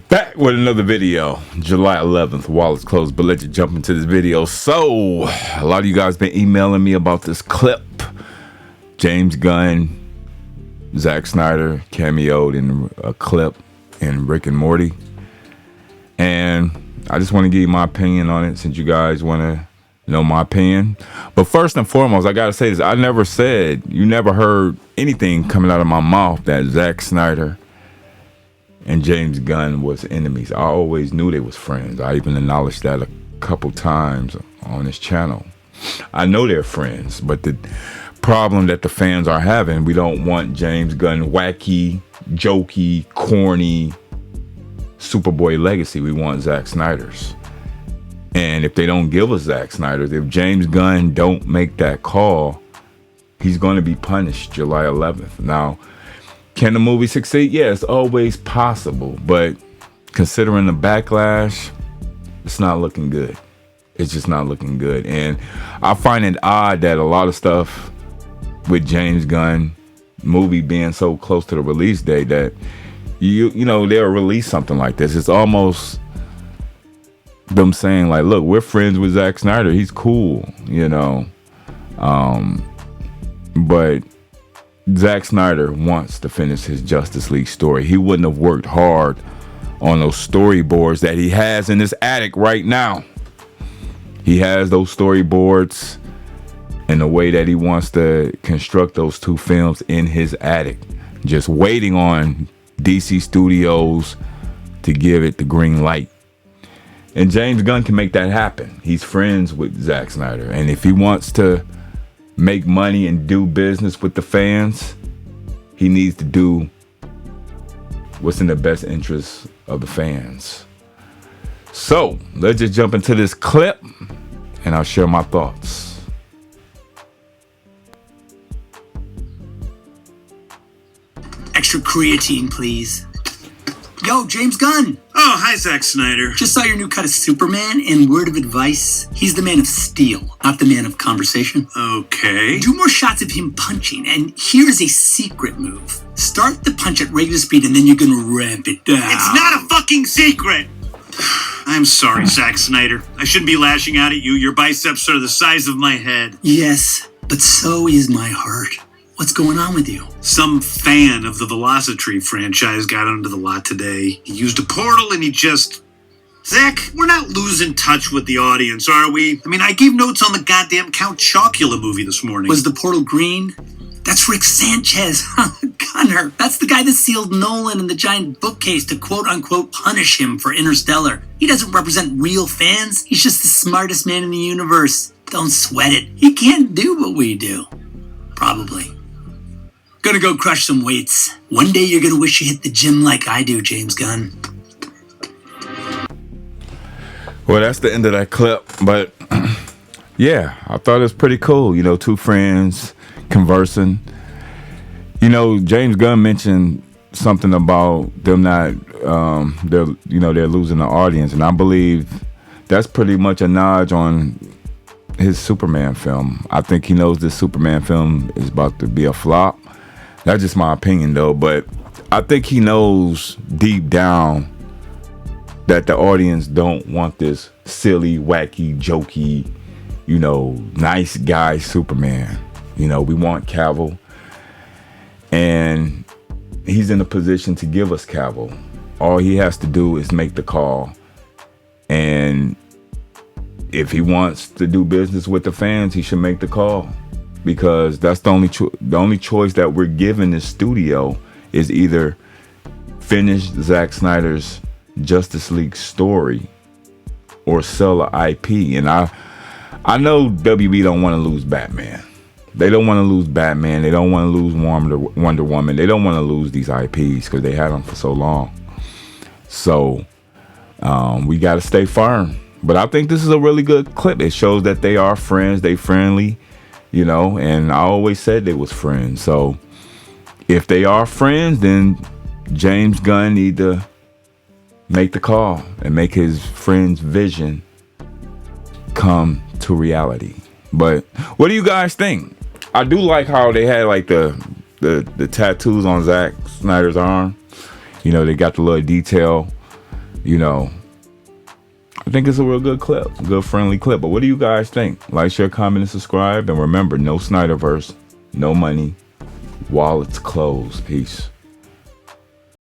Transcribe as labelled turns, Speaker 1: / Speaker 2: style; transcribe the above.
Speaker 1: Back with another video, July 11th, while it's closed, but let's jump into this video. So, a lot of you guys been emailing me about this clip. James Gunn, Zack Snyder cameoed in a clip in Rick and Morty. And I just want to give you my opinion on it since you guys want to know my opinion. But first and foremost, I got to say this. I never said, you never heard anything coming out of my mouth that Zack Snyder and James Gunn was enemies. I always knew they was friends. I even acknowledged that a couple times on this channel. I know they're friends, but the problem that the fans are having, we don't want James Gunn wacky, jokey, corny Superboy legacy. We want Zack Snyder's. And if they don't give us Zack Snyder's, if James Gunn don't make that call, he's going to be punished July 11th. Now, can the movie succeed? Yeah, it's always possible. But considering the backlash, it's not looking good. It's just not looking good. And I find it odd that a lot of stuff with James Gunn movie being so close to the release date that you know they'll release something like this. It's almost them saying like, look, we're friends with Zack Snyder. He's cool, you know. But Zack Snyder wants to finish his Justice League story. He wouldn't have worked hard on those storyboards that he has in his attic right now. He has those storyboards and the way that he wants to construct those two films in his attic, just waiting on DC Studios to give it the green light. And James Gunn can make that happen. He's friends with Zack Snyder, and if he wants to make money and do business with the fans, he needs to do what's in the best interest of the fans. So let's just jump into this clip and I'll share my thoughts.
Speaker 2: Extra creatine, please. Yo, James Gunn.
Speaker 3: Oh, hi, Zack Snyder.
Speaker 2: Just saw your new cut of Superman, and word of advice, he's the man of steel, not the man of conversation.
Speaker 3: Okay.
Speaker 2: Do more shots of him punching, and here's a secret move. Start the punch at regular speed, and then you're gonna ramp it down.
Speaker 3: It's not a fucking secret! I'm sorry, Zack Snyder. I shouldn't be lashing out at you. Your biceps are the size of my head.
Speaker 2: Yes, but so is my heart. What's going on with you?
Speaker 3: Some fan of the Velocity franchise got onto the lot today. He used a portal and he just... Zack, we're not losing touch with the audience, are we? I mean, I gave notes on the goddamn Count Chocula movie this morning.
Speaker 2: Was the portal green? That's Rick Sanchez, Gunner. That's the guy that sealed Nolan in the giant bookcase to quote-unquote punish him for Interstellar. He doesn't represent real fans. He's just the smartest man in the universe. Don't sweat it. He can't do what we do. Probably. Gonna go crush some weights. One day you're gonna wish you hit the gym like I do, James Gunn.
Speaker 1: Well, that's the end of that clip. But yeah, I thought it was pretty cool. You know, two friends conversing. You know, James Gunn mentioned something about them not, they're losing the audience, and I believe that's pretty much a nod on his Superman film. I think he knows this Superman film is about to be a flop. That's just my opinion, though. But I think he knows deep down that the audience don't want this silly, wacky, jokey, you know, nice guy Superman. You know, we want Cavill. And he's in a position to give us Cavill. All he has to do is make the call. And if he wants to do business with the fans, he should make the call. Because that's the only choice that we're given this studio is either finish Zack Snyder's Justice League story or sell a IP. And I know WB don't want to lose Batman. They don't want to lose Batman. They don't want to lose Wonder Woman. They don't want to lose these IPs because they had them for so long. So we got to stay firm. But I think this is a really good clip. It shows that they are friends. They friendly. You know, and I always said they was friends. So if they are friends, then James Gunn need to make the call and make his friend's vision come to reality. But what do you guys think? I do like how they had like the tattoos on Zack Snyder's arm. You know, they got the little detail you know, I think it's a real good clip, good friendly clip. But what do you guys think? Like, share, comment, and subscribe. And remember, no Snyderverse, no money, wallets closed. Peace.